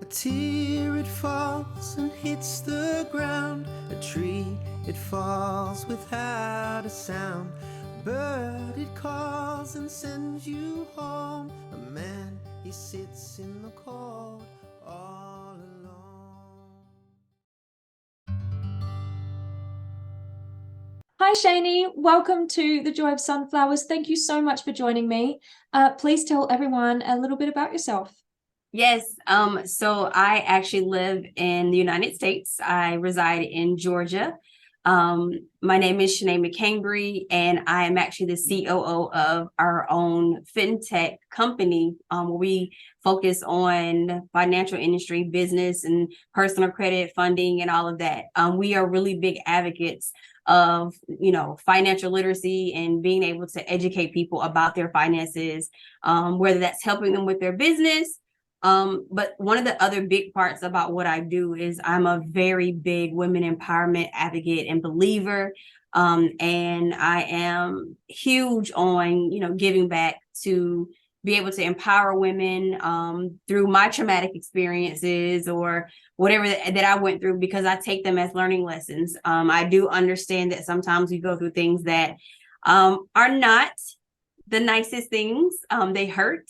tear, it falls and hits the ground. A tree, it falls without a sound. A bird, it calls and sends you home. A man, he sits in the cold all alone. Hi, Shanee. Welcome to the Joy of Sunflowers. Thank you so much for joining me. Please tell everyone a little bit about yourself. Yes. So I actually live in the United States. I reside in Georgia. My name is Shanee McCambry, and I am actually the COO of our own fintech company. We focus on financial industry, business, and personal credit funding and all of that. We are really big advocates of, financial literacy and being able to educate people about their finances, whether that's helping them with their business. But one of the other big parts about what I do is I'm a very big women empowerment advocate and believer. And I am huge on, giving back to be able to empower women through my traumatic experiences or whatever that I went through, because I take them as learning lessons. I do understand that sometimes we go through things that are not the nicest things. They hurt.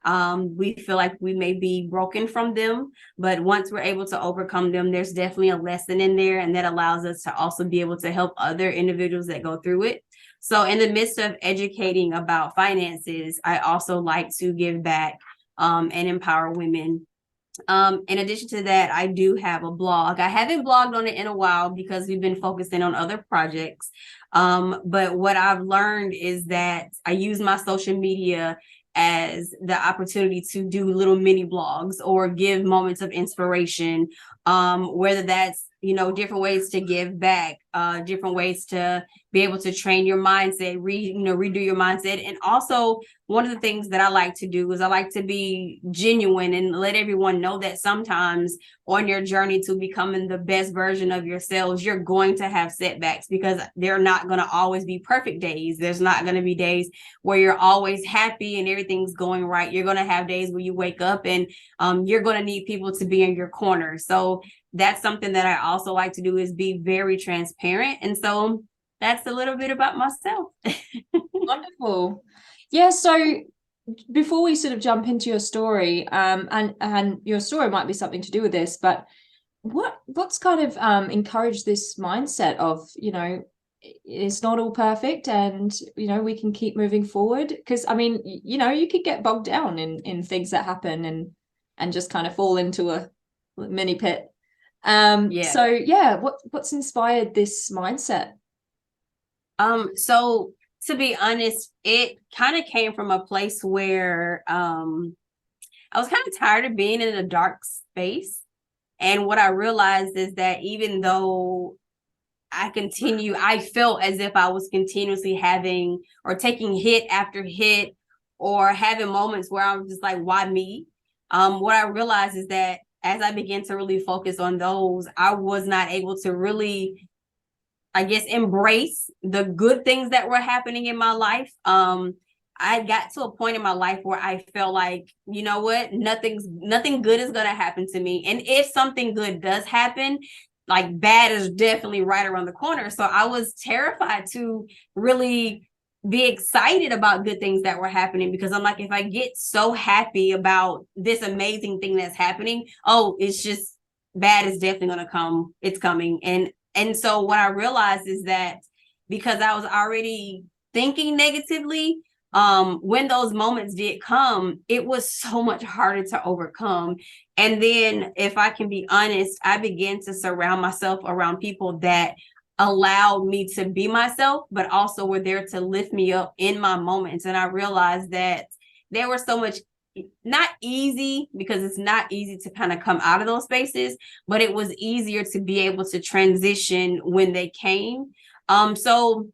We feel like we may be broken from them, but once we're able to overcome them, there's definitely a lesson in there, and that allows us to also be able to help other individuals that go through it. So in the midst of educating about finances, I also like to give back and empower women. In addition to that, I do have a blog. I haven't blogged on it in a while because we've been focusing on other projects. But what I've learned is that I use my social media as the opportunity to do little mini blogs or give moments of inspiration, whether that's, different ways to give back, different ways to be able to train your mindset, redo your mindset. And also, one of the things that I like to do is I like to be genuine and let everyone know that sometimes on your journey to becoming the best version of yourselves, you're going to have setbacks, because they're not going to always be perfect days. There's not going to be days where you're always happy and everything's going right. You're going to have days where you wake up and you're going to need people to be in your corner. So that's something that I also like to do, is be very transparent. And so that's a little bit about myself. Wonderful. Yeah, so before we sort of jump into your story, and your story might be something to do with this, but what's kind of encouraged this mindset of, it's not all perfect, and we can keep moving forward? Because I mean, you could get bogged down in things that happen and just kind of fall into a mini pit. So yeah, what's inspired this mindset? So to be honest, it kind of came from a place where I was kind of tired of being in a dark space. And what I realized is that even though I felt as if I was continuously having or taking hit after hit, or having moments where I was just like, why me? What I realized is that as I began to really focus on those, I was not able to really, I guess, embrace the good things that were happening in my life. I got to a point in my life where I felt like, you know what, nothing good is going to happen to me. And if something good does happen, like, bad is definitely right around the corner. So I was terrified to really be excited about good things that were happening, because I'm like, if I get so happy about this amazing thing that's happening, oh, it's just bad is definitely going to come. It's coming. And so what I realized is that because I was already thinking negatively, when those moments did come, it was so much harder to overcome. And then, if I can be honest, I began to surround myself around people that allowed me to be myself, but also were there to lift me up in my moments. And I realized that there were so much, not easy, because it's not easy to kind of come out of those spaces, but it was easier to be able to transition when they came. So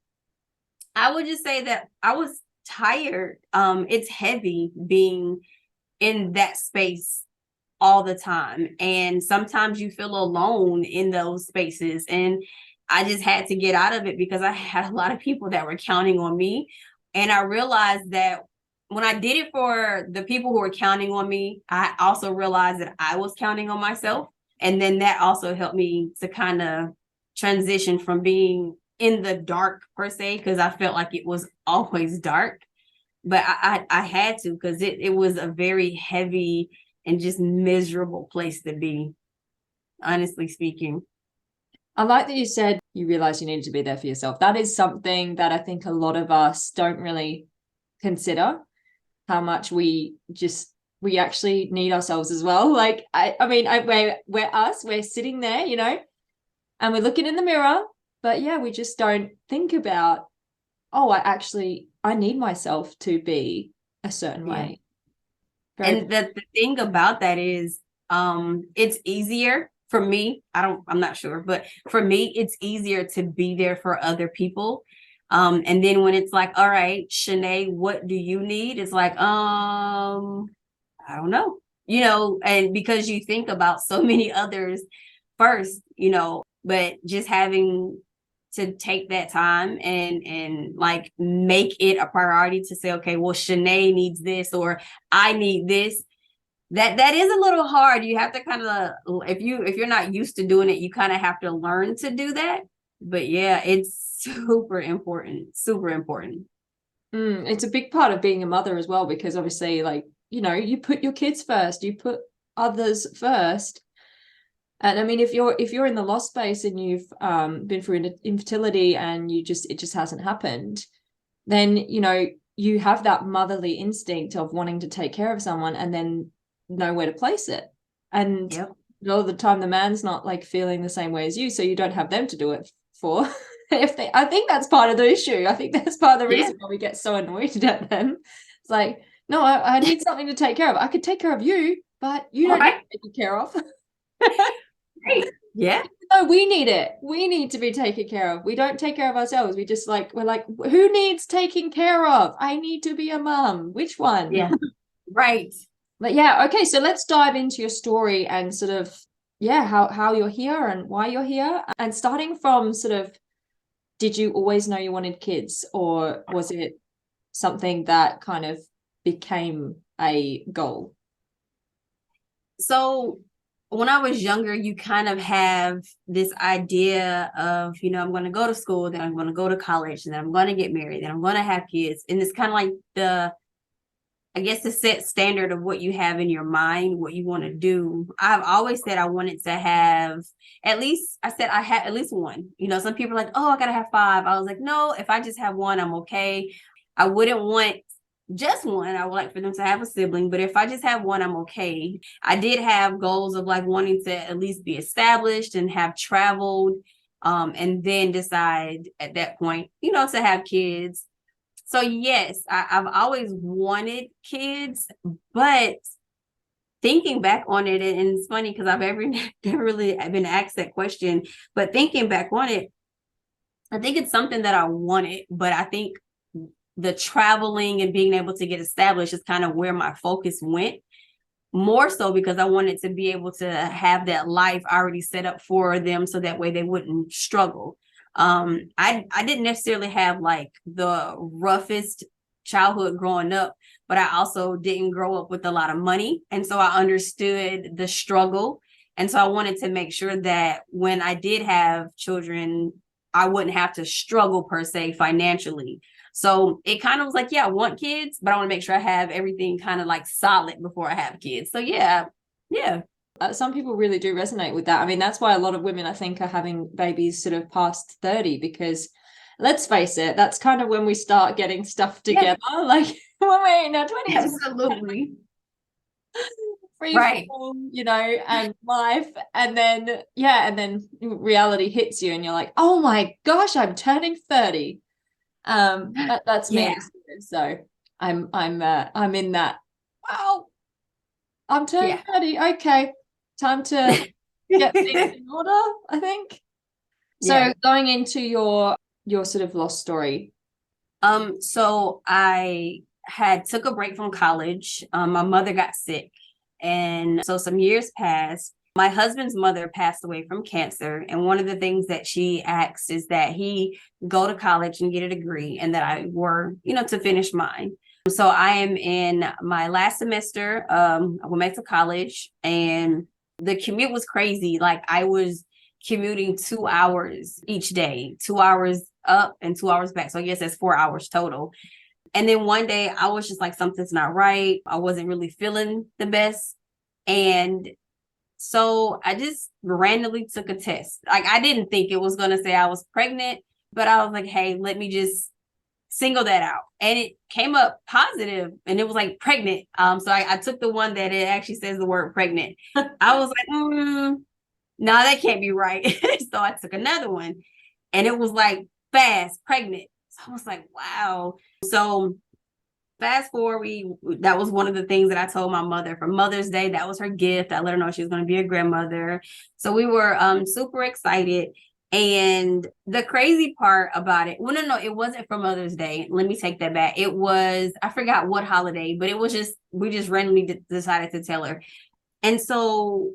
I would just say that I was tired. It's heavy being in that space all the time. And sometimes you feel alone in those spaces. And I just had to get out of it, because I had a lot of people that were counting on me. And I realized that when I did it for the people who were counting on me, I also realized that I was counting on myself. And then that also helped me to kind of transition from being in the dark per se, because I felt like it was always dark. But I had to, because it was a very heavy and just miserable place to be, honestly speaking. I like that you said you realized you needed to be there for yourself. That is something that I think a lot of us don't really consider, how much we actually need ourselves as well. Like, I mean, we're sitting there, you know, and we're looking in the mirror, but yeah, we just don't think about, oh, I need myself to be a certain way. And the thing about that is, it's easier for me. I'm not sure, but for me, it's easier to be there for other people. And then when it's like, all right, Shanee, what do you need? It's like, I don't know, you know, and because you think about so many others first, you know, but just having to take that time and like make it a priority to say, okay, well, Shanee needs this, or I need this. That is a little hard. You have to kind of, if you're not used to doing it, you kind of have to learn to do that. But yeah, it's super important, super important. It's a big part of being a mother as well, because obviously, like, you know, you put your kids first, you put others first. And I mean, if you're in the loss space and you've been through infertility and it just hasn't happened, then, you know, you have that motherly instinct of wanting to take care of someone and then know where to place it. And Yep. a lot of the time the man's not like feeling the same way as you, so you don't have them to do it for. I think that's part of the issue. I think that's part of the reason why we get so annoyed at them. It's like, no, I need something to take care of. I could take care of you, but you don't need to be taken care of. Right. Yeah. No, we need it. We need to be taken care of. We don't take care of ourselves. We're like, who needs taking care of? I need to be a mum. Which one? Yeah. Right. But yeah, okay, so let's dive into your story and sort of, yeah, how you're here and why you're here. And starting from sort of, did you always know you wanted kids, or was it something that kind of became a goal? So when I was younger, you kind of have this idea of, you know, I'm going to go to school, then I'm going to go to college, and then I'm going to get married, then I'm going to have kids. And it's kind of like I guess the set standard of what you have in your mind, what you want to do. I've always said I wanted to have I had at least one. You know, some people are like, oh, I gotta have 5. I was like, no, if I just have one, I'm okay. I wouldn't want just one. I would like for them to have a sibling, but if I just have one, I'm okay. I did have goals of like wanting to at least be established and have traveled, and then decide at that point, you know, to have kids. So yes, I've always wanted kids, but thinking back on it, and it's funny because I've never really been asked that question, but thinking back on it, I think it's something that I wanted, but I think the traveling and being able to get established is kind of where my focus went. More so because I wanted to be able to have that life already set up for them, so that way they wouldn't struggle. I didn't necessarily have like the roughest childhood growing up, but I also didn't grow up with a lot of money. And so I understood the struggle. And so I wanted to make sure that when I did have children, I wouldn't have to struggle per se financially. So it kind of was like, yeah, I want kids, but I want to make sure I have everything kind of like solid before I have kids. So yeah. Some people really do resonate with that. I mean, that's why a lot of women, I think, are having babies sort of past 30, because let's face it, that's kind of when we start getting stuff together. Yeah. Like when we're in our 20s. Absolutely. Free fall, you know, and life. And then reality hits you and you're like, oh my gosh, I'm turning 30. That's me. So I'm in that. Wow, I'm turning 30. Okay, time to get things in order, I think. So going into your sort of lost story. So I took a break from college. My mother got sick, and so some years passed. My husband's mother passed away from cancer, and one of the things that she asked is that he go to college and get a degree, and that I were, you know, to finish mine. So I am in my last semester. I went back to college, and the commute was crazy. Like, I was commuting 2 hours each day, 2 hours up and 2 hours back. So I guess that's 4 hours total. And then one day I was just like, something's not right. I wasn't really feeling the best. And so I just randomly took a test. Like, I didn't think it was going to say I was pregnant, but I was like, hey, let me just single that out. And it came up positive, and it was like pregnant. So I took the one that it actually says the word pregnant. I was like, no, that can't be right. So I took another one, and it was like fast pregnant. So I was like, wow. So fast forward, that was one of the things that I told my mother for Mother's Day. That was her gift. I let her know she was going to be a grandmother. So we were super excited. And the crazy part about it, well, no, it wasn't for Mother's Day. Let me take that back. It was, I forgot what holiday, but it was just, we just randomly decided to tell her. And so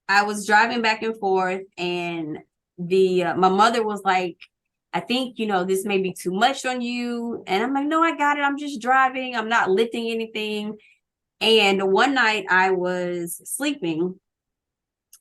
I was driving back and forth, and my mother was like, I think, this may be too much on you. And I'm like, no, I got it. I'm just driving. I'm not lifting anything. And one night I was sleeping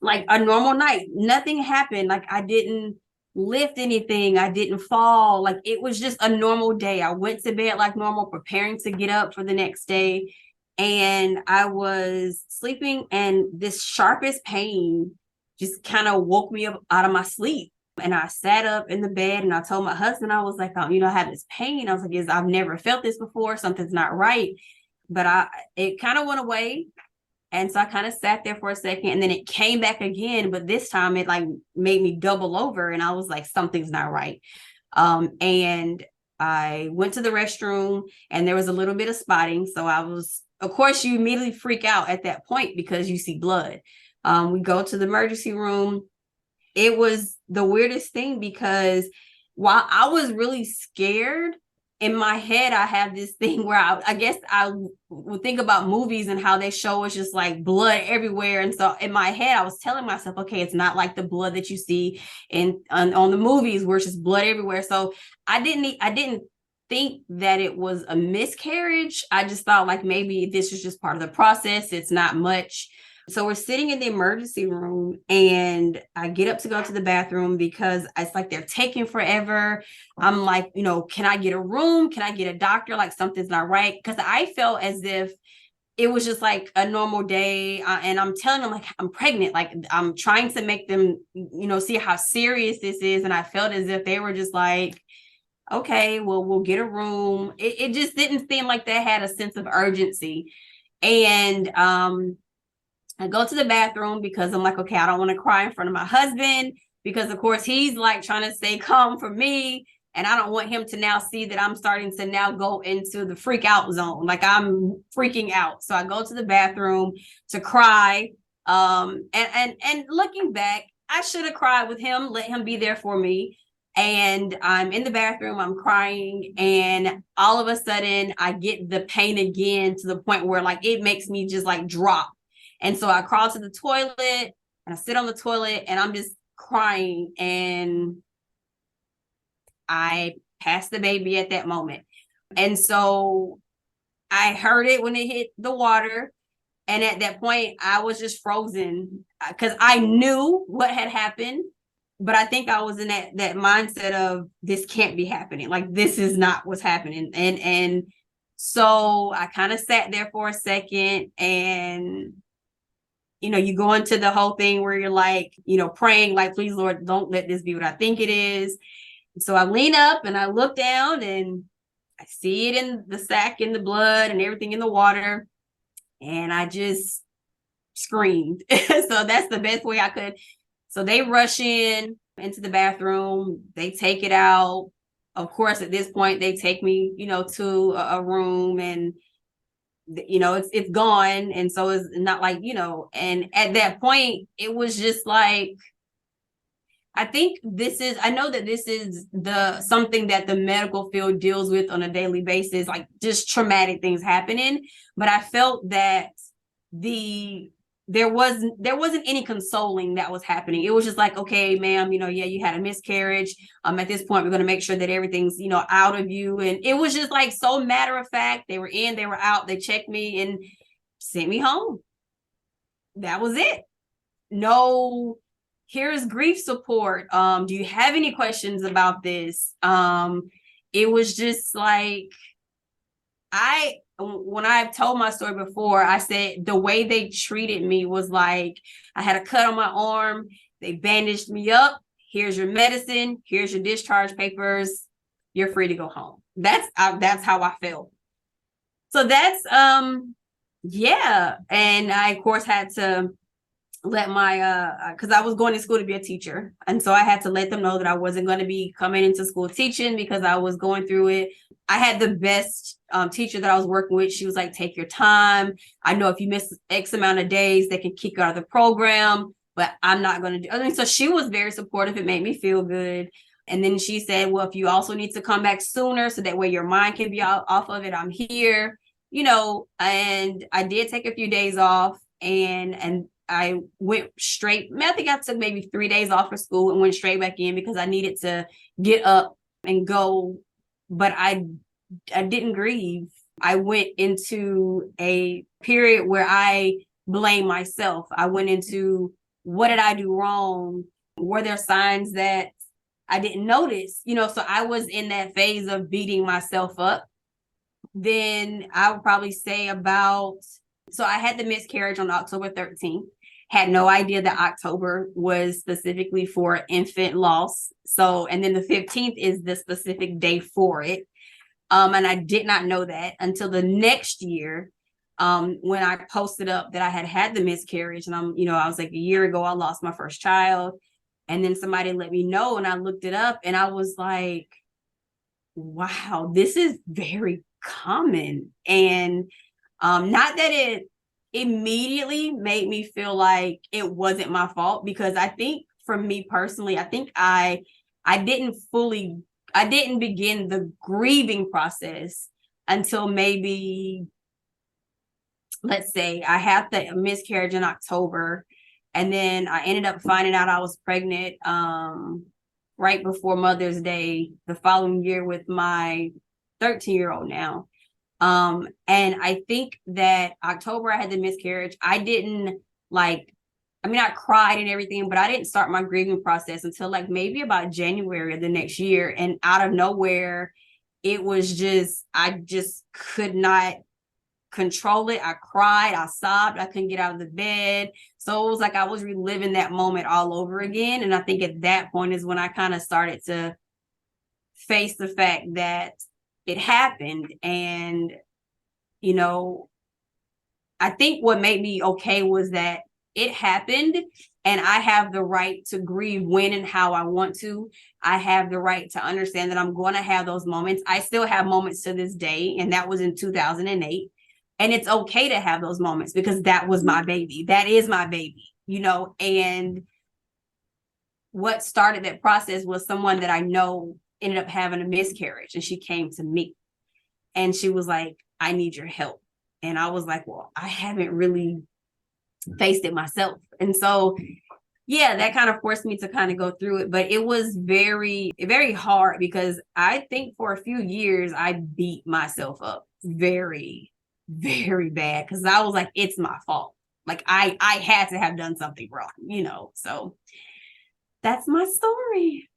like a normal night. Nothing happened. Like, I didn't lift anything. I didn't fall. Like, it was just a normal day. I went to bed like normal, preparing to get up for the next day. And I was sleeping, and this sharpest pain just kind of woke me up out of my sleep. And I sat up in the bed, and I told my husband, I was like, I have this pain. I was like, I've never felt this before. Something's not right. But it kind of went away. And so I kind of sat there for a second, and then it came back again. But this time it like made me double over, and I was like, something's not right. And I went to the restroom, and there was a little bit of spotting. So of course, you immediately freak out at that point because you see blood. We go to the emergency room. It was the weirdest thing, because while I was really scared, in my head, I have this thing where I guess I would think about movies and how they show us just like blood everywhere. And so in my head, I was telling myself, okay, it's not like the blood that you see on the movies where it's just blood everywhere. So I didn't think that it was a miscarriage. I just thought like maybe this is just part of the process. It's not much. So we're sitting in the emergency room, and I get up to go to the bathroom because it's like they're taking forever. I'm like, can I get a room? Can I get a doctor? Like, something's not right. Because I felt as if it was just like a normal day. And I'm telling them like I'm pregnant. Like, I'm trying to make them, see how serious this is. And I felt as if they were just like, okay, well, we'll get a room. It just didn't seem like they had a sense of urgency. And I go to the bathroom because I'm like, okay, I don't want to cry in front of my husband, because of course he's like trying to stay calm for me. And I don't want him to now see that I'm starting to now go into the freak out zone. Like, I'm freaking out. So I go to the bathroom to cry. And looking back, I should have cried with him, let him be there for me. And I'm in the bathroom, I'm crying, and all of a sudden I get the pain again, to the point where like it makes me just like drop. And so I crawl to the toilet, and I sit on the toilet, and I'm just crying, and I passed the baby at that moment. And so I heard it when it hit the water. And at that point, I was just frozen, because I knew what had happened. But I think I was in that mindset of, this can't be happening. Like, this is not what's happening. And so I kind of sat there for a second, and you go into the whole thing where you're like, praying, like, please, Lord, don't let this be what I think it is. So I lean up and I look down, and I see it in the sack, in the blood and everything in the water. And I just screamed. So that's the best way I could. So they rush into the bathroom. They take it out. Of course, at this point, they take me, to a room, and it's gone. And so it's not like, and at that point it was just like, I know that this is something that the medical field deals with on a daily basis, like just traumatic things happening. But I felt that the there wasn't any consoling that was happening. It was just like, okay, ma'am, yeah, you had a miscarriage. At this point, we're going to make sure that everything's, out of you. And it was just like so matter of fact. They were in, they were out, they checked me and sent me home. That was it. No, here's grief support. Do you have any questions about this? It was just like, when I've told my story before, I said the way they treated me was like I had a cut on my arm. They bandaged me up. Here's your medicine. Here's your discharge papers. You're free to go home. That's how I felt. So that's yeah. And I of course had to let my because I was going to school to be a teacher, and so I had to let them know that I wasn't going to be coming into school teaching because I was going through it. I had the best teacher that I was working with. She was like, take your time. I know if you miss X amount of days, they can kick you out of the program, but I'm not going to do. I mean, so she was very supportive. It made me feel good. And then she said, well, if you also need to come back sooner so that way your mind can be off of it, I'm here, and I did take a few days off and I went straight. I think I took maybe 3 days off for school and went straight back in because I needed to get up and go. But I didn't grieve. I went into a period where I blame myself. I went into, what did I do wrong? Were there signs that I didn't notice? So I was in that phase of beating myself up. Then I would probably say so I had the miscarriage on October 13th. Had no idea that October was specifically for infant loss. So, and then the 15th is the specific day for it. And I did not know that until the next year, when I posted up that I had the miscarriage. And I was like, a year ago, I lost my first child. And then somebody let me know, and I looked it up, and I was like, wow, this is very common. And not that it immediately made me feel like it wasn't my fault, because I think for me personally, I think I didn't begin the grieving process until maybe, let's say I had the miscarriage in October, and then I ended up finding out I was pregnant right before Mother's Day the following year with my 13-year-old now. And I think that October I had the miscarriage. I cried and everything, but I didn't start my grieving process until like maybe about January of the next year. And out of nowhere, it was I just could not control it. I cried, I sobbed, I couldn't get out of the bed. So it was like I was reliving that moment all over again. And I think at that point is when I kind of started to face the fact that it happened. And, I think what made me okay was that it happened, and I have the right to grieve when and how I want to. I have the right to understand that I'm going to have those moments. I still have moments to this day, and that was in 2008. And it's okay to have those moments because that was my baby. That is my baby, and what started that process was someone that I know ended up having a miscarriage, and she came to me and she was like, I need your help. And I was like, well, I haven't really faced it myself. And so, yeah, that kind of forced me to kind of go through it. But it was very, very hard because I think for a few years, I beat myself up very, very bad because I was like, it's my fault. Like I had to have done something wrong, so that's my story.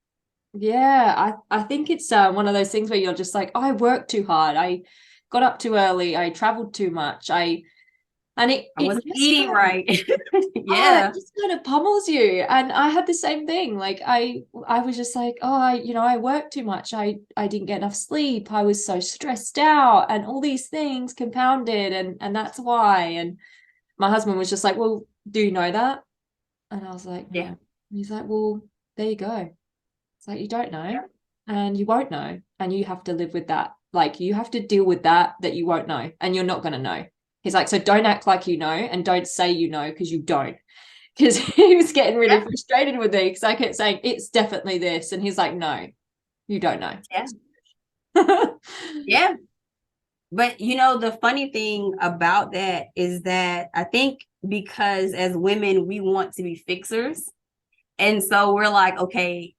Yeah, I think it's one of those things where you're just like, oh, I worked too hard. I got up too early. I traveled too much. I wasn't eating right. Yeah, it just kind of pummels you. And I had the same thing. Like I was just like, oh, I worked too much. I didn't get enough sleep. I was so stressed out, and all these things compounded, and that's why. And my husband was just like, well, do you know that? And I was like, no. Yeah. And he's like, well, there you go. It's like, you don't know, and you won't know, and you have to live with that. Like you have to deal with that you won't know, and you're not going to know. He's like, so don't act like you know, and don't say you know, because you don't. Because he was getting really frustrated with me because I kept saying, it's definitely this. And he's like, no, you don't know. Yeah. Yeah. But, the funny thing about that is that I think because as women, we want to be fixers. And so we're like, okay,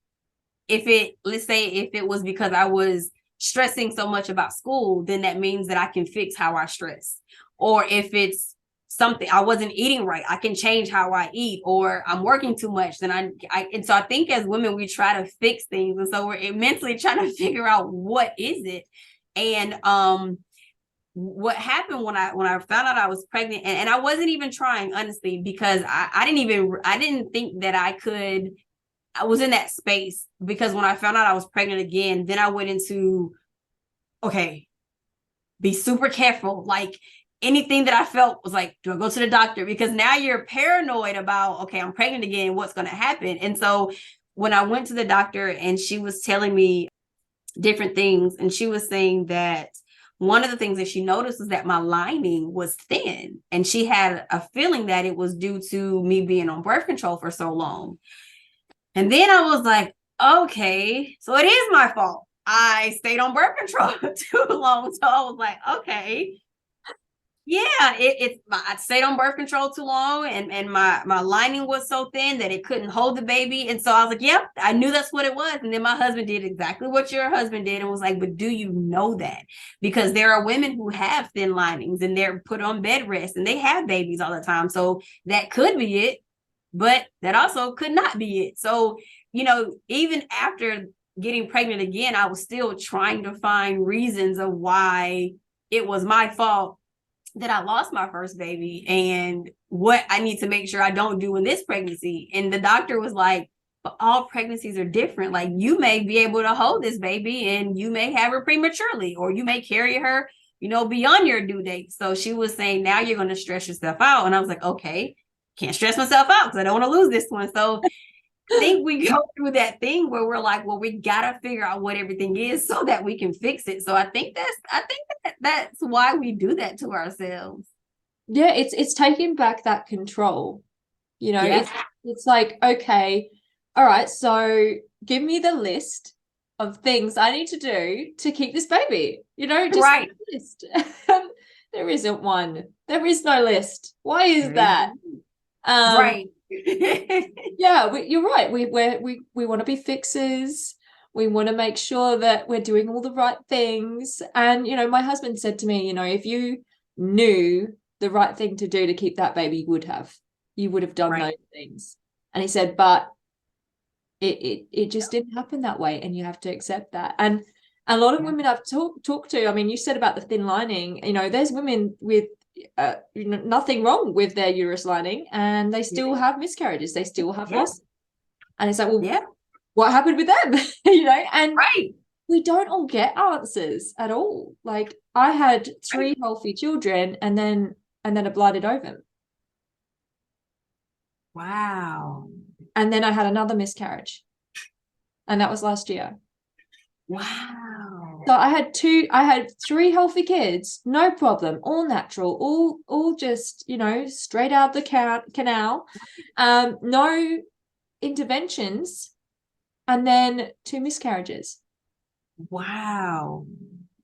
let's say if it was because I was stressing so much about school, then that means that I can fix how I stress. Or if it's something I wasn't eating right, I can change how I eat. Or I'm working too much, then and so I think as women, we try to fix things. And so we're mentally trying to figure out what is it. And what happened when I found out I was pregnant, and I wasn't even trying, honestly, because I didn't think that I was in that space, because when I found out I was pregnant again, then I went into, okay, be super careful. Like anything that I felt was like, do I go to the doctor? Because now you're paranoid about, okay, I'm pregnant again, what's going to happen? And so when I went to the doctor and she was telling me different things, and she was saying that one of the things that she noticed was that my lining was thin, and she had a feeling that it was due to me being on birth control for so long. And then I was like, okay, so it is my fault. I stayed on birth control too long. So I was like, okay, yeah, I stayed on birth control too long, and my lining was so thin that it couldn't hold the baby. And so I was like, yep, I knew that's what it was. And then my husband did exactly what your husband did and was like, but do you know that? Because there are women who have thin linings and they're put on bed rest and they have babies all the time. So that could be it, but that also could not be it. So, even after getting pregnant again, I was still trying to find reasons of why it was my fault that I lost my first baby and what I need to make sure I don't do in this pregnancy. And the doctor was like, but all pregnancies are different. Like, you may be able to hold this baby and you may have her prematurely, or you may carry her, beyond your due date. So she was saying, now you're going to stress yourself out. And I was like, okay, can't stress myself out because I don't want to lose this one. So I think we go through that thing where we're like, well, we got to figure out what everything is so that we can fix it. So I think that's why we do that to ourselves. Yeah, it's taking back that control. Yeah. It's like, okay, all right, so give me the list of things I need to do to keep this baby. Just Right. list. There isn't one. There is no list. Why is that? Right. Yeah, you're right. We want to be fixers. We want to make sure that we're doing all the right things. And my husband said to me, if you knew the right thing to do to keep that baby, you would have done Right. those things. And he said, but it just didn't happen that way, and you have to accept that. And a lot of women I've talked to, I mean, you said about the thin lining, there's women with nothing wrong with their uterus lining, and they still have miscarriages, they still have loss. And it's like, well, what happened with them? And right. We don't all get answers at all. Like, I had 3 healthy children and then a blighted ovum. Wow. And then I had another miscarriage, and that was last year. Wow. So I had 3 healthy kids, no problem, all natural, all just, straight out the canal, no interventions, and then 2 miscarriages. Wow.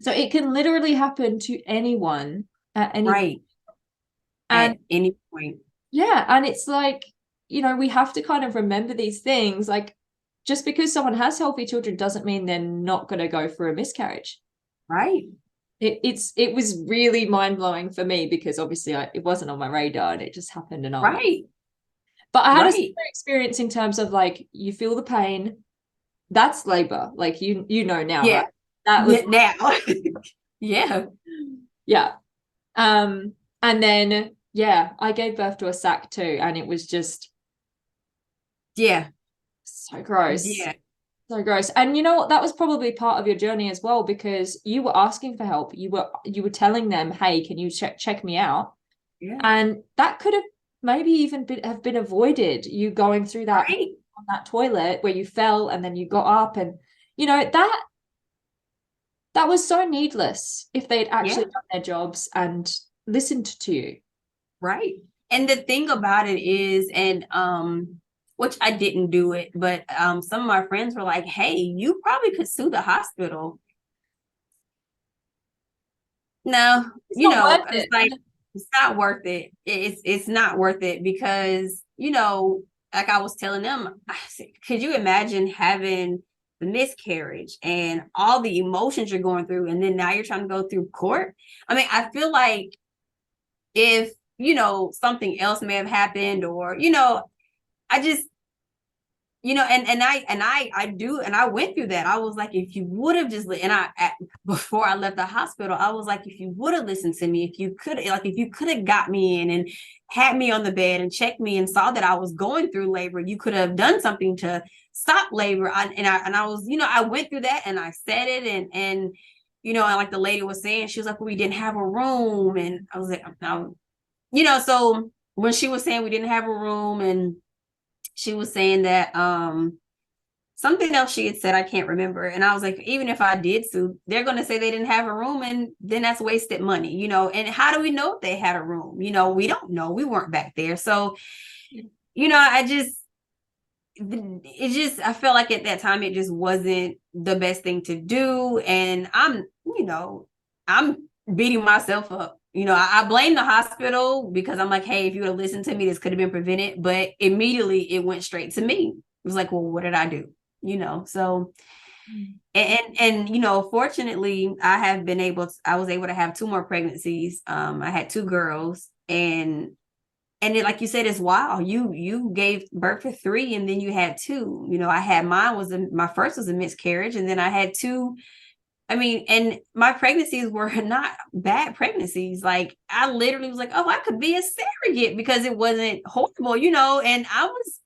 So it can literally happen to anyone at any point. At any point. Yeah, and it's like, we have to kind of remember these things. Like, just because someone has healthy children doesn't mean they're not going to go for a miscarriage. Right. It was really mind-blowing for me, because obviously it wasn't on my radar, and it just happened. And right. But I had a similar experience in terms of, like, you feel the pain. That's labor. Like, now, yeah. right? That was now. Yeah. Yeah. And then, I gave birth to a sack too, and it was just so gross. Yeah. So gross. And you know what? That was probably part of your journey as well, because you were asking for help. You were telling them, hey, can you check me out? Yeah. And that could have maybe even have been avoided, you going through that on that toilet where you fell and then you got up, and that was so needless if they'd actually done their jobs and listened to you. Right. And the thing about it is, and which I didn't do it, but some of my friends were like, hey, you probably could sue the hospital. No, It's like, It's not worth it. It's not worth it because, like I was telling them, I said, could you imagine having the miscarriage and all the emotions you're going through, and then now you're trying to go through court? I mean, I feel like if, something else may have happened, or, I just, I went through that. I was like, if you would have just, before I left the hospital, I was like, if you would have listened to me, if you could have got me in and had me on the bed and checked me and saw that I was going through labor, you could have done something to stop labor. I was, I went through that, and I said it, and like the lady was saying, she was like, well, we didn't have a room. And I was like, no, so when she was saying we didn't have a room, and she was saying that something else she had said, I can't remember. And I was like, even if I did sue, they're going to say they didn't have a room, and then that's wasted money, and how do we know if they had a room? We don't know. We weren't back there. So, I felt like at that time it just wasn't the best thing to do. And I'm beating myself up. I blame the hospital because I'm like, hey, if you would have listened to me, this could have been prevented. But immediately it went straight to me. It was like, well, what did I do? So, and fortunately, I was able to have 2 more pregnancies. I had 2 girls, and it, like you said, it's wild. You gave birth to 3, and then you had 2. I had my first was a miscarriage, and then I had 2. I mean, and my pregnancies were not bad pregnancies. Like, I literally was like, oh, I could be a surrogate because it wasn't horrible, and I was,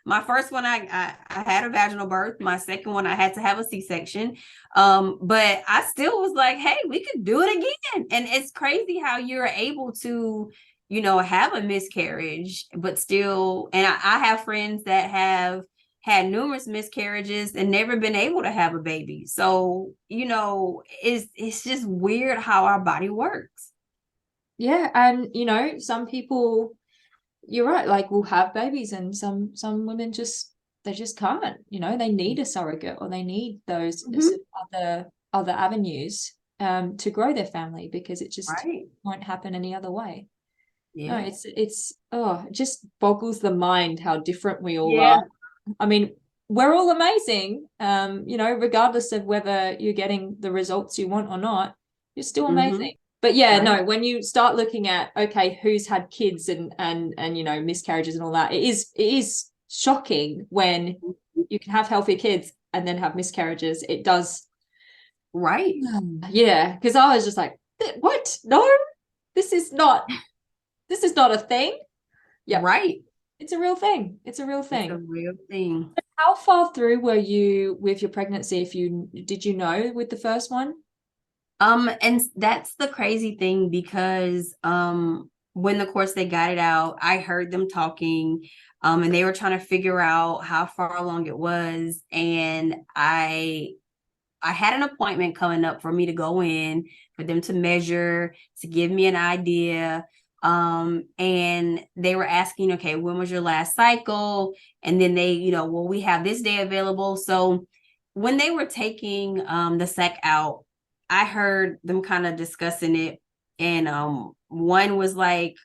my first one, I had a vaginal birth. My second one, I had to have a C-section. But I still was like, hey, we could do it again. And it's crazy how you're able to, have a miscarriage, but still, and I have friends that have had numerous miscarriages and never been able to have a baby. So, it's just weird how our body works. Yeah, and some people, you're right, like, will have babies, and some women they just can't. They need a surrogate, or they need those other avenues to grow their family, because it just won't happen any other way. No, it just boggles the mind how different we all are. I mean, we're all amazing, regardless of whether you're getting the results you want or not, you're still amazing. But no, when you start looking at, okay, who's had kids and miscarriages and all that, it is shocking when you can have healthy kids and then have miscarriages. It does. Right. Yeah, because I was just like, what? No, this is not a thing. Yeah. Right. It's a real thing. It's a real thing. It's a real thing. How far through were you with your pregnancy? Did you know with the first one? And that's the crazy thing, because when of course they got it out, I heard them talking, and they were trying to figure out how far along it was. And I had an appointment coming up for me to go in, for them to measure, to give me an idea. And they were asking, okay, when was your last cycle? And then they, well, we have this day available. So when they were taking the sac out, I heard them kind of discussing it. And one was like,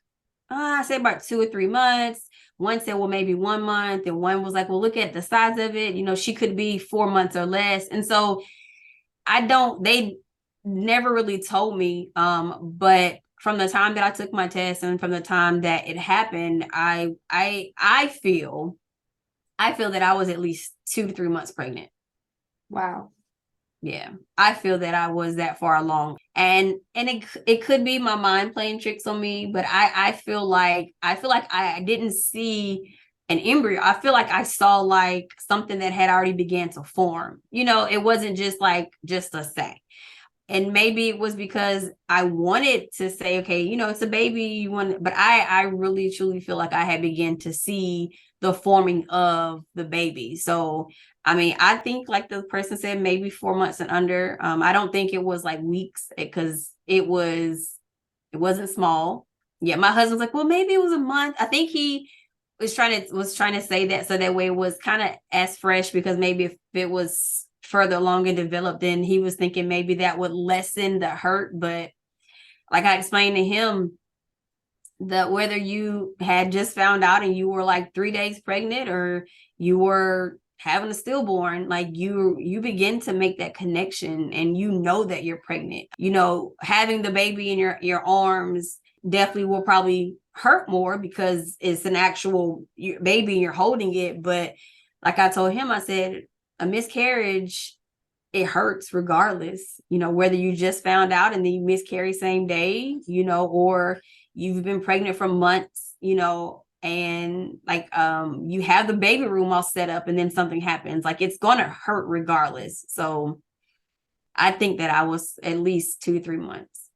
I said about 2 or 3 months. One said, well, maybe 1 month. And one was like, well, look at the size of it. She could be 4 months or less. And so they never really told me. But from the time that I took my test and from the time that it happened, I feel that I was at least 2 to 3 months pregnant. Wow. Yeah, I feel that I was that far along, and it could be my mind playing tricks on me, but I feel like I didn't see an embryo. I feel like I saw like something that had already began to form. It wasn't just a sac. And maybe it was because I wanted to say, okay, it's a baby, but I really truly feel like I had begun to see the forming of the baby. So, I mean, I think like the person said, maybe 4 months and under. I don't think it was like weeks, because it wasn't small. Yeah. My husband was like, well, maybe it was a month. I think he was trying to say that, so that way it was kind of as fresh, because maybe if it was further along and developed, then he was thinking maybe that would lessen the hurt. But like I explained to him, that whether you had just found out and you were like 3 days pregnant or you were having a stillborn, like you begin to make that connection and you know that you're pregnant. You know, having the baby in your arms definitely will probably hurt more because it's an actual baby and you're holding it. But like I told him, I said, a miscarriage, it hurts regardless, you know, whether you just found out and then you miscarry same day, you know, or you've been pregnant for months, you know, and like you have the baby room all set up and then something happens, like it's gonna hurt regardless. So I think that I was at least 2-3 months.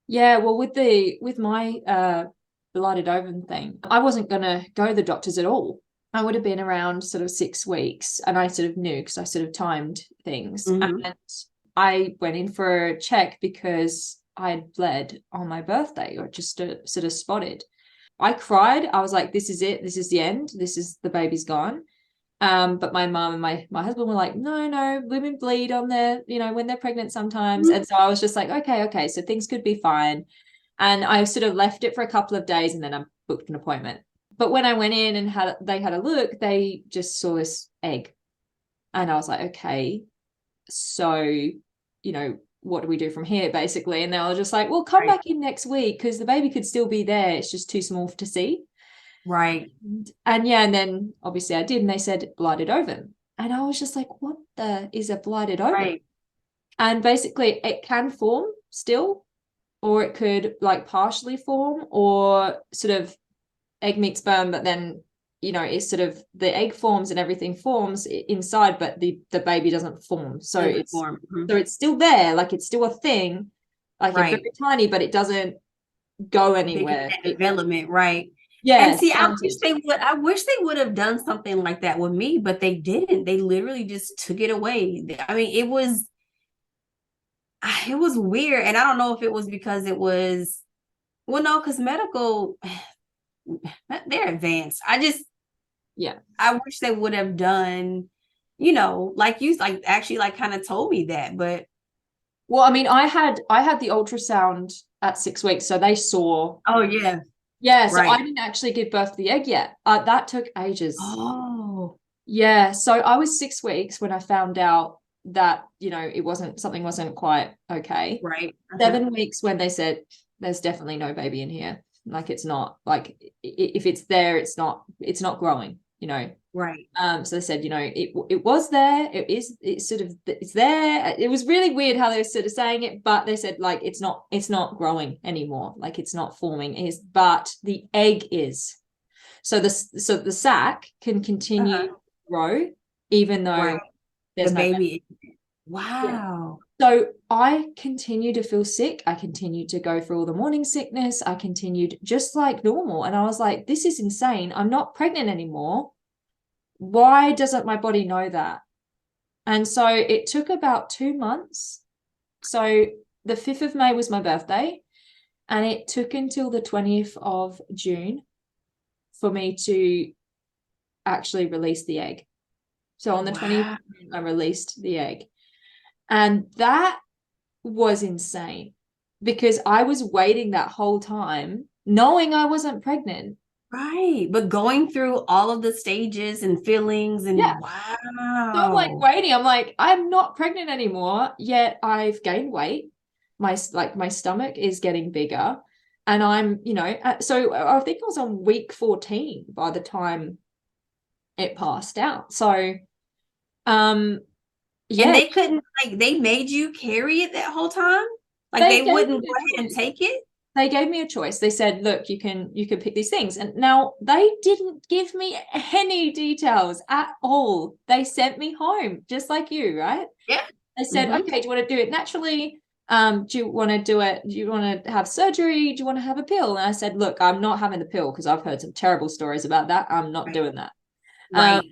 Yeah, well, with my blooded ovum thing, I wasn't gonna go to the doctors at all. I would have been around sort of 6 weeks, and I sort of knew because I sort of timed things. Mhm. And I went in for a check because I had bled on my birthday, or just sort of spotted. I cried. I was like, this is it. This is the end. This is, the baby's gone. But my mom and my husband were like, no, women bleed on their, you know, when they're pregnant sometimes. And so I was just like, okay, so things could be fine. And I sort of left it for a couple of days and then I booked an appointment. But when I went in and they had a look, they just saw this egg. And I was like, okay, so, you know, what do we do from here, basically? And they were just like, well, come back in next week because the baby could still be there. It's just too small to see. Right. And yeah, and then obviously I did, and they said blighted ovum. And I was just like, what the is a blighted ovum? Right. And basically it can form still, or it could like partially form, or sort of egg meets sperm, but then, you know, it's sort of the egg forms and everything forms inside, but the baby doesn't form. So it's form. so it's still there, like it's still a thing, like Right. it's very tiny, but it doesn't go anywhere. Development, right. Yeah. And see, I wish they would have done something like that with me, but they didn't. They literally just took it away. I mean, it was weird. And I don't know if it was because it was, well, no, because medical, they're advanced. I wish they would have done, you know, like you like actually like kind of told me that. But well, I mean, I had the ultrasound at 6 weeks, so they saw. Oh yeah. Yeah, so Right. I didn't actually give birth to the egg yet. That took ages. Oh. Yeah, so I was 6 weeks when I found out that, you know, something wasn't quite okay. Right. 7 weeks when they said there's definitely no baby in here. Like it's not, like if it's there, it's not growing, you know. Right. So they said, you know, it was there, it's there. It was really weird how they were sort of saying it, but they said like it's not growing anymore, like it's not forming, but the egg is. So the sac can continue to grow even though there's the no baby. Wow. So I continued to feel sick. I continued to go through all the morning sickness. I continued just like normal. And I was like, this is insane. I'm not pregnant anymore. Why doesn't my body know that? And so it took about 2 months. So the 5th of May was my birthday, and it took until the 20th of June for me to actually release the egg. So on the 20th of June, I released the egg. And that was insane because I was waiting that whole time knowing I wasn't pregnant. Right. But going through all of the stages and feelings and wow. So I'm like waiting. I'm like, I'm not pregnant anymore, yet I've gained weight. My stomach is getting bigger. And I'm, you know, so I think I was on week 14 by the time it passed out. So, yeah. And they couldn't, like, they made you carry it that whole time? Like they wouldn't go ahead and take it? They gave me a choice. They said, look, you can pick these things. And now they didn't give me any details at all. They sent me home, just like you, right? Yeah. They said, okay, do you want to do it naturally? Do you want to have surgery? Do you want to have a pill? And I said, look, I'm not having the pill because I've heard some terrible stories about that. I'm not doing that. Right.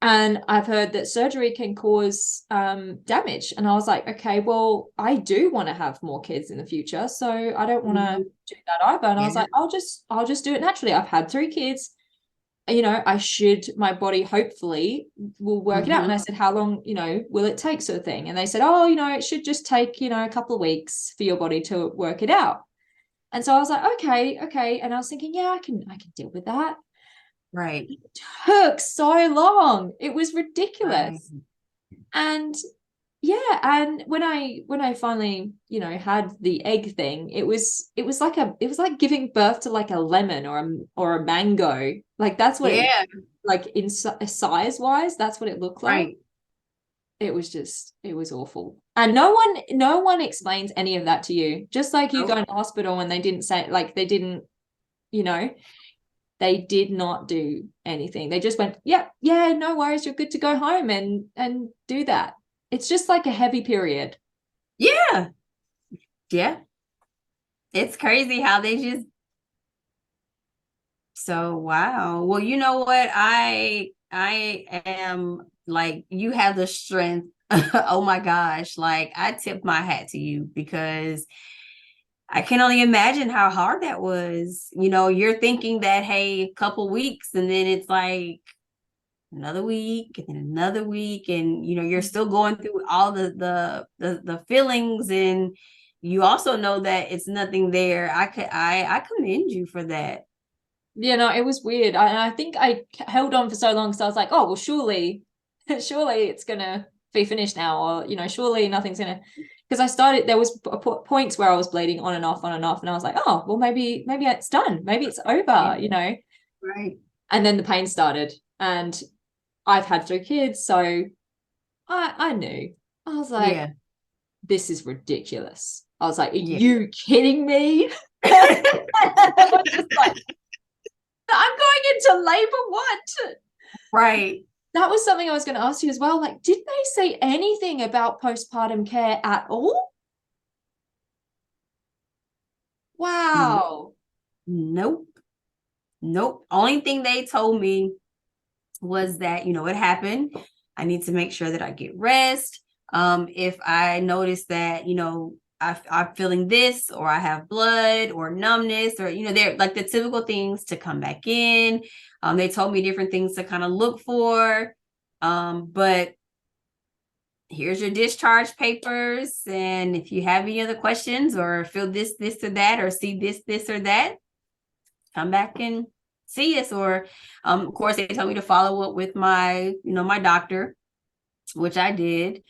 And I've heard that surgery can cause damage. And I was like, okay, well, I do want to have more kids in the future, so I don't want to do that either. And I was like, I'll just do it naturally. I've had 3 kids. my body hopefully will work it out. And I said, how long, will it take, sort of thing? And they said, oh, it should just take, a couple of weeks for your body to work it out. And so I was like, okay. And I was thinking, yeah, I can deal with that. Right. It took so long. It was ridiculous. Right. And yeah, and when I finally, had the egg thing, it was like giving birth to like a lemon or a mango. Like that's what it, like in size wise, that's what it looked like. Right. It was awful. And no one explains any of that to you. Just like you go in the hospital and they didn't say, like they didn't, they did not do anything. They just went, yeah, no worries, you're good to go home and do that. It's just like a heavy period. Yeah. It's crazy how they just. So, wow. Well, you know what? I am like, you have the strength. Oh my gosh. Like, I tip my hat to you, because I can only imagine how hard that was. You're thinking that, hey, a couple weeks, and then it's like another week and then another week, and you're still going through all the feelings, and you also know that it's nothing there. I commend you for that. It was weird. I think I held on for so long, because I was like, oh well, surely it's gonna be finished now, or surely nothing's gonna, because there was points where I was bleeding on and off, and I was like, oh well, maybe it's done, maybe it's over. Right. And then the pain started, and I've had 3 kids, so I knew. I was like, this is ridiculous. I was like, are you kidding me? I was just like, I'm going into labor, what? Right. That was something I was going to ask you as well. Like, did they say anything about postpartum care at all? Wow. Nope. Only thing they told me was that, it happened. I need to make sure that I get rest. If I notice that, I'm feeling this, or I have blood or numbness, or, they're like the typical things to come back in. They told me different things to kind of look for. But here's your discharge papers. And if you have any other questions, or feel this or that, or see this or that, come back and see us. Or, of course, they told me to follow up with my, my doctor, which I did.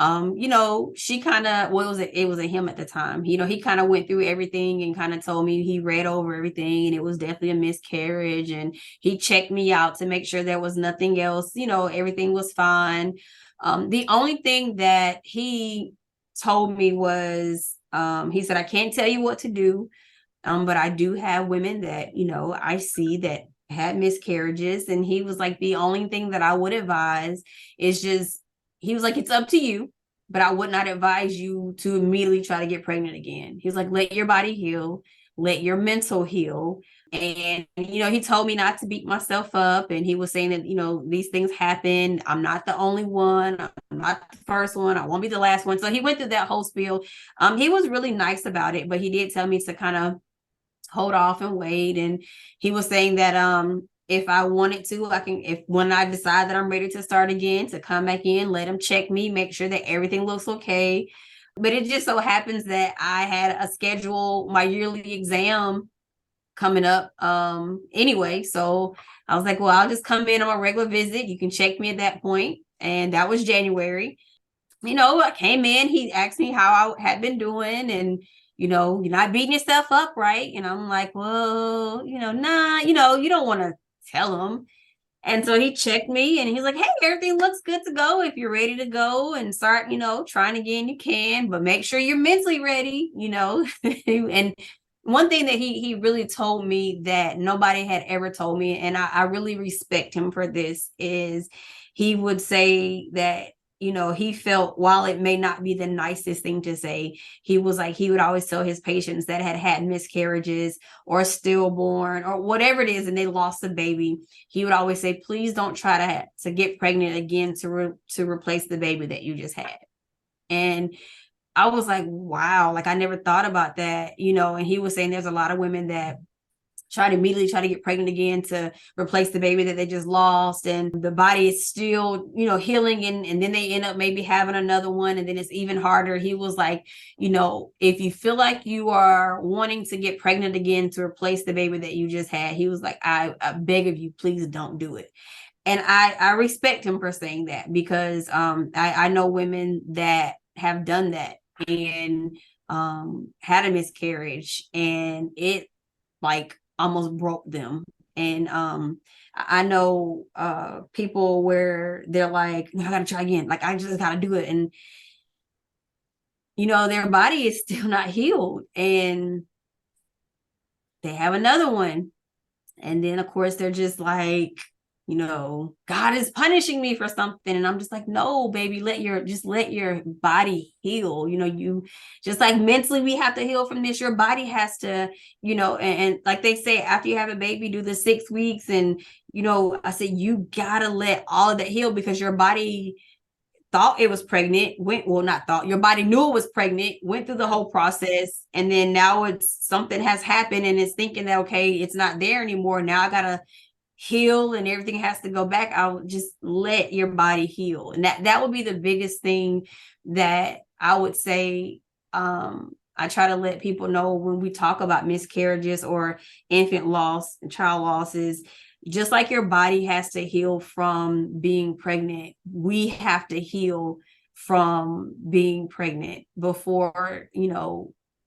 She kind of, it was a him at the time. He kind of went through everything and kind of told me he read over everything, and it was definitely a miscarriage. And he checked me out to make sure there was nothing else, everything was fine. The only thing that he told me was, he said, I can't tell you what to do. But I do have women that, I see that had miscarriages. And he was like, the only thing that I would advise is just, he was like, it's up to you, but I would not advise you to immediately try to get pregnant again. He was like, let your body heal, let your mental heal. And, he told me not to beat myself up. And he was saying that, these things happen. I'm not the only one. I'm not the first one. I won't be the last one. So he went through that whole spiel. He was really nice about it, but he did tell me to kind of hold off and wait. And he was saying that, if I wanted to, when I decide that I'm ready to start again, to come back in, let him check me, make sure that everything looks okay. But it just so happens that I had a schedule, my yearly exam coming up anyway. So I was like, well, I'll just come in on a regular visit. You can check me at that point. And that was January. I came in, he asked me how I had been doing, and you're not beating yourself up, right? And I'm like, well, nah, you don't want to tell him. And so he checked me, and he's like, hey, everything looks good to go. If you're ready to go and start, trying again, you can, but make sure you're mentally ready, And one thing that he really told me that nobody had ever told me, and I really respect him for this, is he would say that, he felt, while it may not be the nicest thing to say, he was like, he would always tell his patients that had miscarriages or stillborn or whatever it is, and they lost a baby. He would always say, please don't try to get pregnant again to replace the baby that you just had. And I was like, wow, like I never thought about that, and he was saying there's a lot of women that immediately try to get pregnant again to replace the baby that they just lost, and the body is still, healing, and then they end up maybe having another one, and then it's even harder. He was like, if you feel like you are wanting to get pregnant again to replace the baby that you just had, he was like, I beg of you, please don't do it. And I respect him for saying that, because I know women that have done that and had a miscarriage, and it like almost broke them. And I know people where they're like, no, I gotta try again, like I just gotta do it, and their body is still not healed, and they have another one, and then of course they're just like, God is punishing me for something. And I'm just like, no, baby, let your body heal. You just like mentally, we have to heal from this. Your body has to, and like they say, after you have a baby, do the 6 weeks. And, I said, you gotta let all of that heal, because your body thought it was pregnant, your body knew it was pregnant, went through the whole process. And then now it's something has happened and it's thinking that, okay, it's not there anymore. Now I gotta heal and everything has to go back. I would just let your body heal. And that would be the biggest thing that I would say. I try to let people know when we talk about miscarriages or infant loss and child losses, just like your body has to heal from being pregnant, we have to heal from being pregnant before,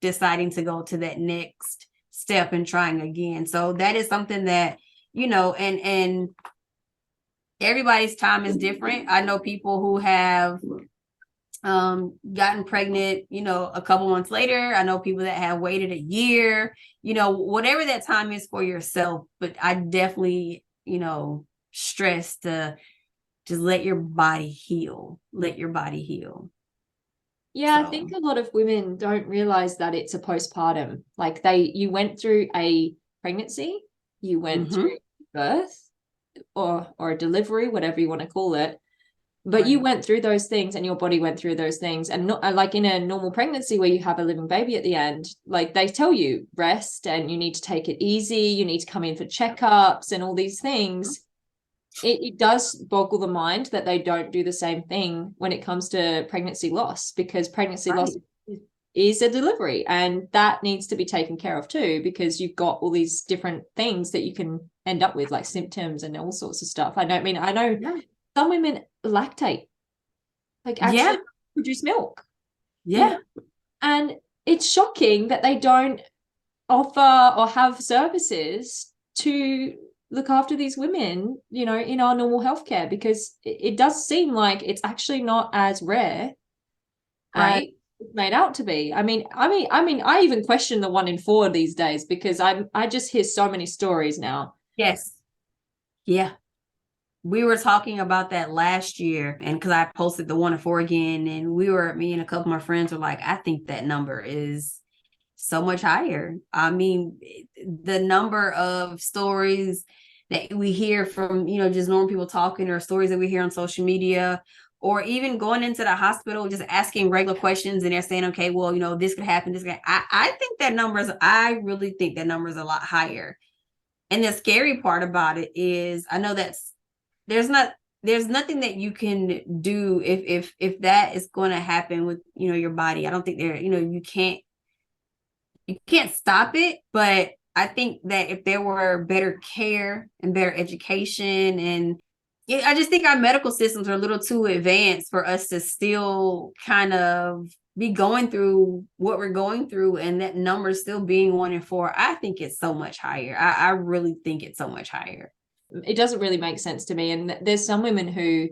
deciding to go to that next step and trying again. So that is something that, and everybody's time is different. I know people who have gotten pregnant, a couple months later. I know people that have waited a year, whatever that time is for yourself. But I definitely, stress to just let your body heal. Let your body heal. Yeah, I think a lot of women don't realize that it's a postpartum. Like you went through a pregnancy, you went through birth or a delivery, whatever you want to call it. But you went through those things and your body went through those things. And not like in a normal pregnancy where you have a living baby at the end, like they tell you rest and you need to take it easy. You need to come in for checkups and all these things. It does boggle the mind that they don't do the same thing when it comes to pregnancy loss, because pregnancy loss is a delivery, and that needs to be taken care of too, because you've got all these different things that you can end up with, like symptoms and all sorts of stuff. I know some women lactate, like actually produce milk. Yeah. And it's shocking that they don't offer or have services to look after these women, in our normal healthcare, because it does seem like it's actually not as rare as it's made out to be. I mean, I even question the 1 in 4 these days, because I just hear so many stories now. Yes. Yeah. We were talking about that last year, and because I posted the 1 in 4 again, and me and a couple of my friends were like, I think that number is so much higher. I mean, the number of stories that we hear from, just normal people talking, or stories that we hear on social media, or even going into the hospital, just asking regular questions, and they're saying, okay, well, this could happen. I think I really think that number is a lot higher. And the scary part about it is, I know there's nothing that you can do if that is going to happen with, your body. I don't think you can't stop it, but I think that if there were better care and better education, and I just think our medical systems are a little too advanced for us to still kind of be going through what we're going through, and that number still being 1 in 4. I think it's so much higher. I really think it's so much higher. It doesn't really make sense to me. And there's some women who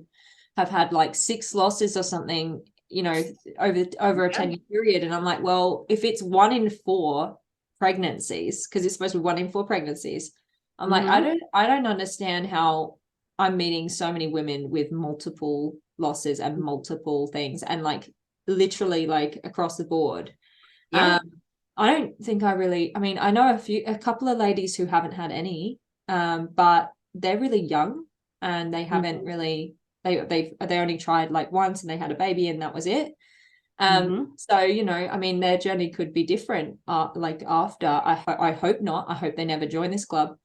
have had like 6 losses or something, over a 10-year period. And I'm like, well, if it's 1 in 4 pregnancies, because it's supposed to be 1 in 4 pregnancies, I'm like, I don't understand how I'm meeting so many women with multiple losses and multiple things, and like literally like across the board. I don't think I know a couple of ladies who haven't had any, but they're really young, and they haven't really, they only tried like once, and they had a baby, and that was it. So, you know, I mean, their journey could be different, like after. I hope not. I hope they never join this club,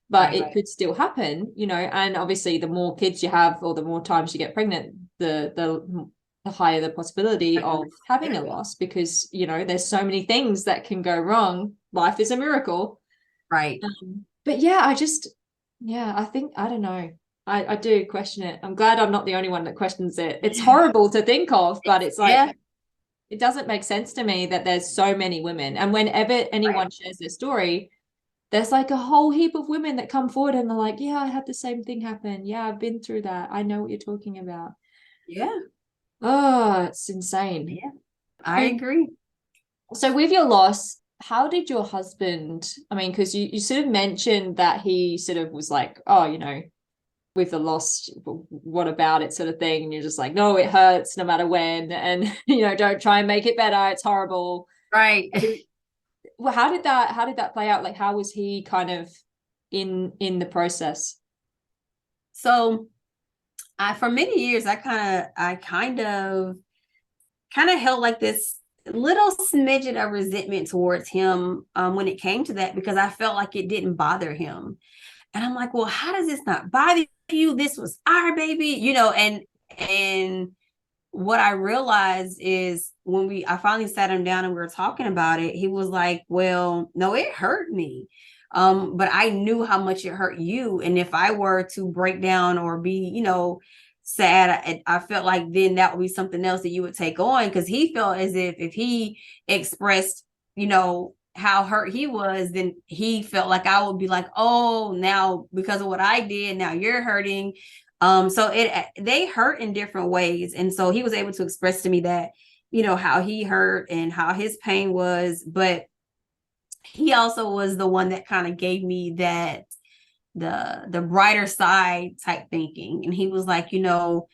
but it could still happen, you know. And obviously, the more kids you have, or the more times you get pregnant, the higher the possibility of having a loss, because, you know, there's so many things that can go wrong. Life is a miracle, Right. But yeah, I think, I don't know. I do question it. I'm glad I'm not the only one that questions it. It's horrible to think of, but it's like, it doesn't make sense to me that there's so many women. And whenever anyone shares their story, there's like a whole heap of women that come forward and they're like, yeah, I had the same thing happen. Yeah, I've been through that. I know what you're talking about. Yeah. Oh, it's insane. Yeah, I agree. So with your loss, how did your husband, I mean, because you sort of mentioned that he sort of was like, oh, you know, with the loss, what about it, sort of thing, and you're just like, no, it hurts no matter when, and you know, don't try and make it better, it's horrible, right? Well, how did that play out? Like, how was he kind of in the process? So for many years I kind of held like this little smidgen of resentment towards him when it came to that, because I felt like it didn't bother him. And I'm like, well, how does this not bother you? This was our baby, you know. And what I realized is when I finally sat him down and we were talking about it, he was like, well, no, it hurt me. But I knew how much it hurt you. And if I were to break down or be, you know, sad, I felt like then that would be something else that you would take on, because he felt as if he expressed, you know, how hurt he was, then he felt like I would be like, oh, now because of what I did, now you're hurting. So they hurt in different ways. And so he was able to express to me that, you know, how he hurt and how his pain was. But he also was the one that kind of gave me that the brighter side type thinking. And he was like, you know,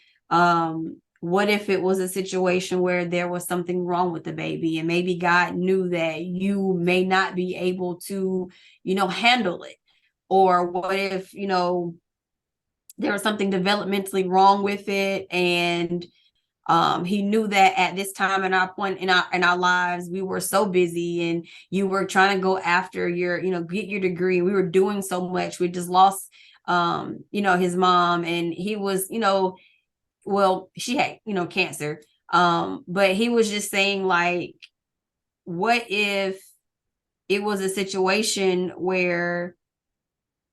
what if it was a situation where there was something wrong with the baby, and maybe God knew that you may not be able to, you know, handle it? Or what if, you know, there was something developmentally wrong with it, and he knew that at this time in our point in our lives, we were so busy, and you were trying to go after your, you know, get your degree. We were doing so much. We just lost, you know, his mom, and he was, you know, well, she had, you know, cancer. But he was just saying, like, what if it was a situation where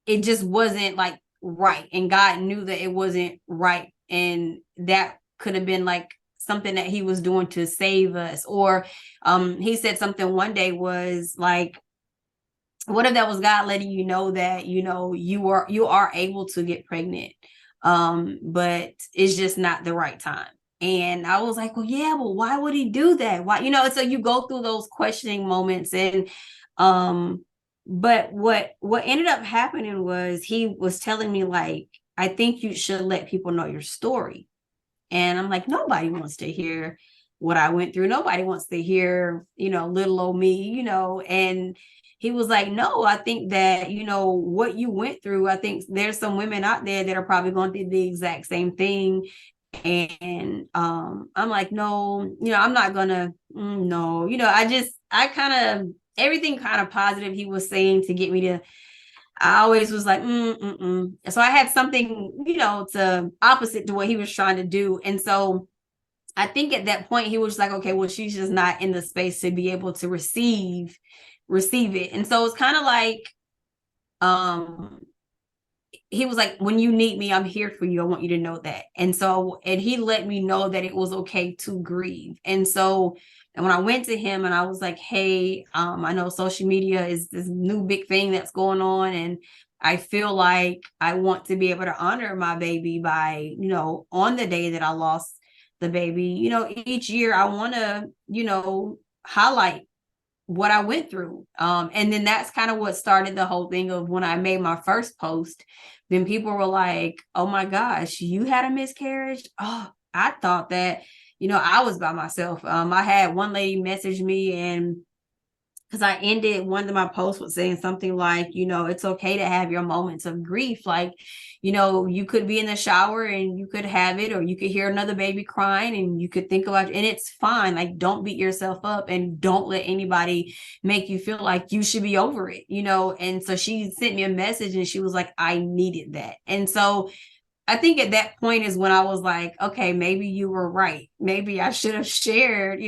it just wasn't like right, and God knew that it wasn't right, and that could have been like something that he was doing to save us. Or he said something one day was like, what if that was God letting you know that, you know, you are able to get pregnant, but it's just not the right time? And I was like, well, yeah, well, why would he do that? Why, you know? So you go through those questioning moments. And but what ended up happening was he was telling me, like, I think you should let people know your story. And I'm like, nobody wants to hear what I went through. Nobody wants to hear, you know, little old me, you know. And he was like, no, I think that, you know, what you went through, I think there's some women out there that are probably going through the exact same thing. And I'm like, no, you know, I'm not gonna, no, you know, I kind of, everything kind of positive he was saying to get me to, I always was like, So I had something, you know, to opposite to what he was trying to do. And so I think at that point he was like, okay, well, she's just not in the space to be able to receive it. And so it's kind of like, he was like, when you need me, I'm here for you. I want you to know that. And so, and he let me know that it was okay to grieve. And so, and when I went to him and I was like, hey, I know social media is this new big thing that's going on, and I feel like I want to be able to honor my baby by, you know, on the day that I lost the baby, you know, each year I want to, you know, highlight what I went through. And then that's kind of what started the whole thing of when I made my first post. Then people were like, oh my gosh, you had a miscarriage? Oh, I thought that, you know, I was by myself. I had one lady message me, and because I ended one of my posts with saying something like, it's okay to have your moments of grief. Like, you could be in the shower and you could have it, or you could hear another baby crying and you could think about it, and it's fine. Like, don't beat yourself up and don't let anybody make you feel like you should be over it, And so she sent me a message and she was like, I needed that. And so I think at that point is when I was like, okay, maybe you were right. Maybe I should have shared,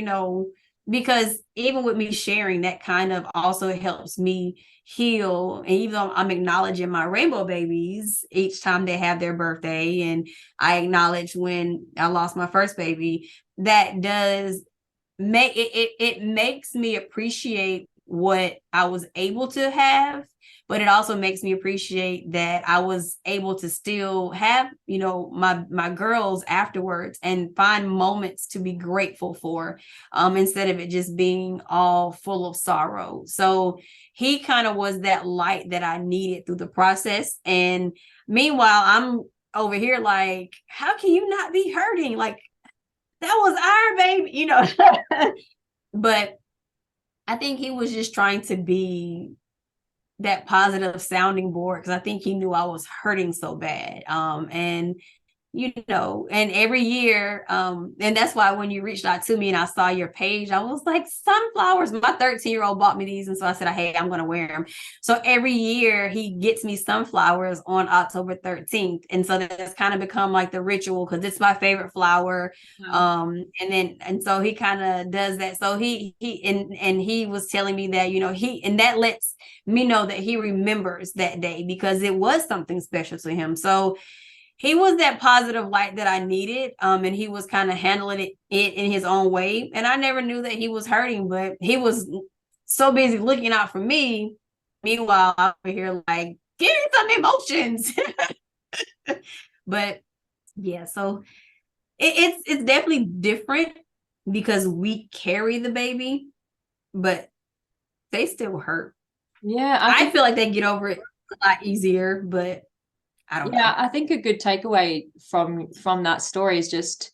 because even with me sharing, that kind of also helps me heal. And even though I'm acknowledging my rainbow babies each time they have their birthday, and I acknowledge when I lost my first baby, that does make it makes me appreciate what I was able to have, but it also makes me appreciate that I was able to still have, my girls afterwards and find moments to be grateful for, instead of it just being all full of sorrow. So he kind of was that light that I needed through the process. And meanwhile, I'm over here like, how can you not be hurting? Like, that was our baby, but I think he was just trying to be that positive sounding board, because I think he knew I was hurting so bad. And every year, and that's why when you reached out to me and I saw your page, I was like, sunflowers. My 13-year-old bought me these, and so I said, hey, I'm going to wear them. So every year he gets me sunflowers on October 13th, and so that's kind of become like the ritual, because it's my favorite flower. And so he kind of does that. So he was telling me that, and that lets me know that he remembers that day, because it was something special to him. So he was that positive light that I needed. And he was kind of handling it in his own way. And I never knew that he was hurting, but he was so busy looking out for me. Meanwhile, I'm over here like, give me some emotions. But yeah, so it's definitely different because we carry the baby, but they still hurt. Yeah, I feel like they get over it a lot easier, but I don't know. I think a good takeaway from that story is just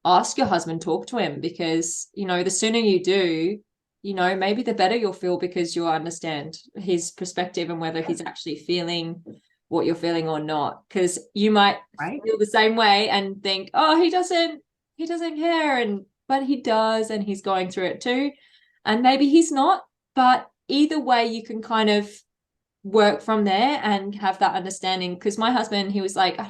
ask your husband, talk to him, because the sooner you do, maybe the better you'll feel, because you'll understand his perspective and whether he's actually feeling what you're feeling or not. Because you might feel the same way and think, oh, he doesn't care, but he does, and he's going through it too, and maybe he's not. But either way, you can kind of work from there and have that understanding. Because my husband, he was like, I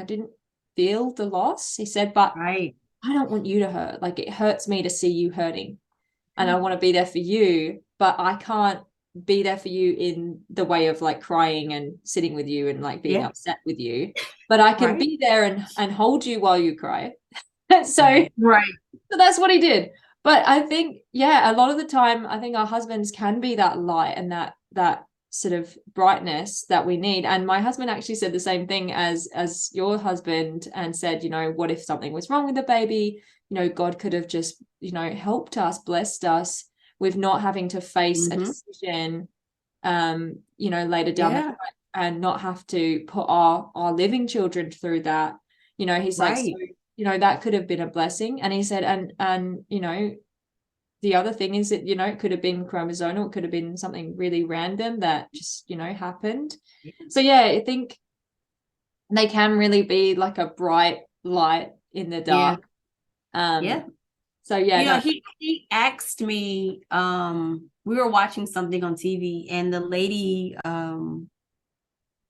didn't feel the loss, he said, but I don't want you to hurt. Like, it hurts me to see you hurting, and I want to be there for you, but I can't be there for you in the way of like crying and sitting with you and like being upset with you, but I can be there and hold you while you cry. So that's what he did. But I think, a lot of the time, I think our husbands can be that light and that sort of brightness that we need. And my husband actually said the same thing as your husband, and said, what if something was wrong with the baby? God could have just, helped us, blessed us with not having to face a decision, later down the line, and not have to put our living children through that. He's like, so, that could have been a blessing. And he said, and the other thing is that, it could have been chromosomal. It could have been something really random that just, happened. So, I think they can really be like a bright light in the dark. So, he asked me, we were watching something on TV, and the lady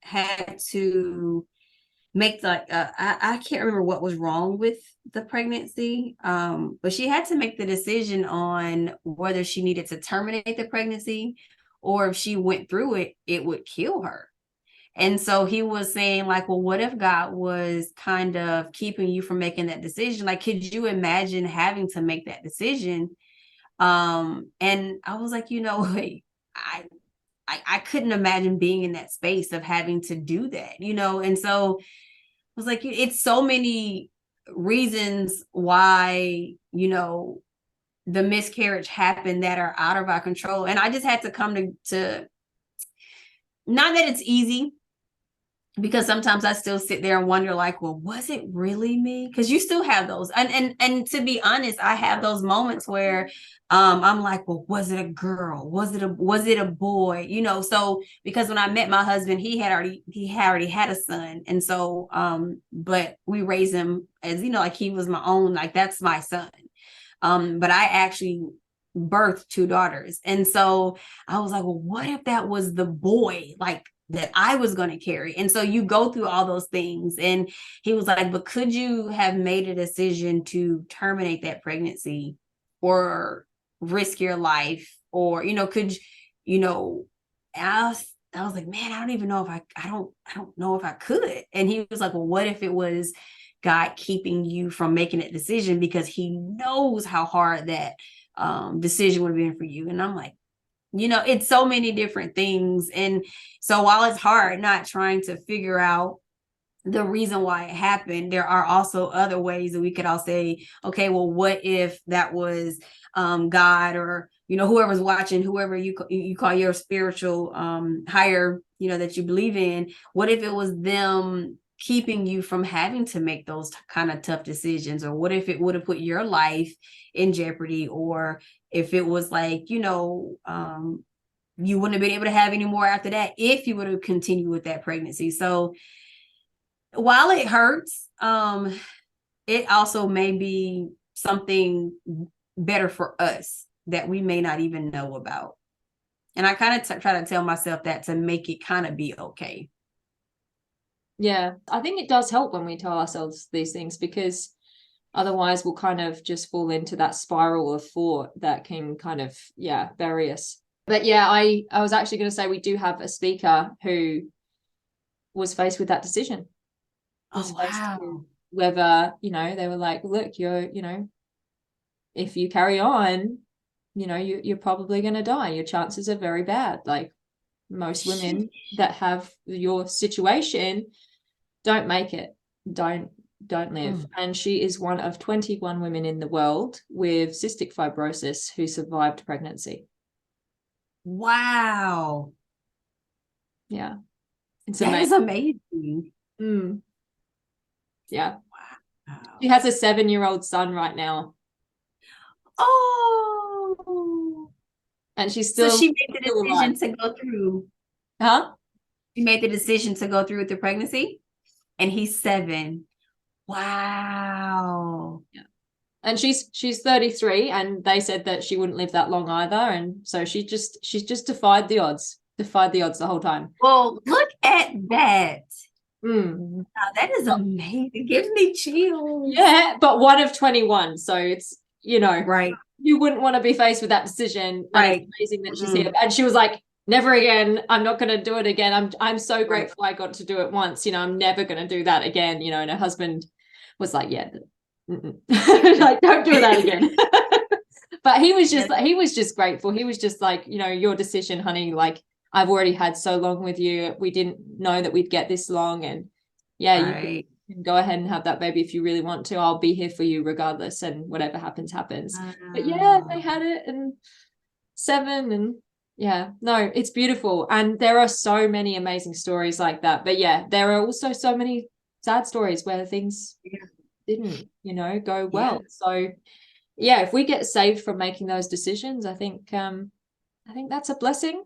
had to make I can't remember what was wrong with the pregnancy, but she had to make the decision on whether she needed to terminate the pregnancy, or if she went through it, it would kill her. And so he was saying, like, well, what if God was kind of keeping you from making that decision? Like, could you imagine having to make that decision? And I was like, I couldn't imagine being in that space of having to do that, and so I was like, it's so many reasons why, the miscarriage happened that are out of our control. And I just had to come to not that it's easy, because sometimes I still sit there and wonder, like, well, was it really me? Because you still have those. And to be honest, I have those moments where I'm like, well, was it a girl? Was it a boy? You know, so because when I met my husband, he had already had a son. And so but we raised him as, you know, like he was my own, like that's my son. But I actually birthed two daughters. And so I was like, well, what if that was the boy, like that I was going to carry? And so you go through all those things. And he was like, but could you have made a decision to terminate that pregnancy or risk your life? Or, you know, could you know, I was like, man, I don't even know if I don't know if I could. And he was like, well, what if it was God keeping you from making that decision because he knows how hard that decision would have been for you? And I'm like, you know, it's so many different things. And so while it's hard not trying to figure out the reason why it happened, there are also other ways that we could all say, okay, well, what if that was God, or, you know, whoever's watching, whoever you call your spiritual higher, you know, that you believe in, what if it was them keeping you from having to make those kind of tough decisions? Or what if it would have put your life in jeopardy? Or if it was like, you know, you wouldn't have been able to have any more after that if you would have continued with that pregnancy. So while it hurts, it also may be something better for us that we may not even know about. And I kind of try to tell myself that to make it kind of be okay. Yeah, I think it does help when we tell ourselves these things, because otherwise we'll kind of just fall into that spiral of thought that can kind of, bury us. But yeah, I was actually going to say we do have a speaker who was faced with that decision. Oh, wow. Whether, you know, they were like, look, you're, you know, if you carry on, you know, you're probably going to die. Your chances are very bad. Like most women that have your situation don't make it, don't live. And she is one of 21 women in the world with cystic fibrosis who survived pregnancy. Wow. Yeah. It's that amazing. is amazing. Yeah. Wow. She has a 7-year-old son right now. Oh. And she's still. So she made the decision to go through. Huh? She made the decision to go through with the pregnancy, and he's 7. Wow. Yeah. And she's 33, and they said that she wouldn't live that long either. And so she's just defied the odds the whole time. Well, look at that. Wow, that is amazing. It gives me chills. Yeah, but one of 21. So it's, you know, right. You wouldn't want to be faced with that decision. Right. And it's amazing that she's here. And she was like, never again. I'm not going to do it again. I'm so grateful I got to do it once. You know, I'm never going to do that again. You know, and her husband was like, yeah, like, don't do that again. But he was just grateful. He was just like, you know, your decision, honey. Like, I've already had so long with you. We didn't know that we'd get this long. And you can go ahead and have that baby if you really want to. I'll be here for you regardless. And whatever happens. But yeah, they had it, and 7, and no, it's beautiful. And there are so many amazing stories like that. But yeah, there are also so many sad stories where things didn't, you know, go well. So yeah, if we get saved from making those decisions, I think that's a blessing.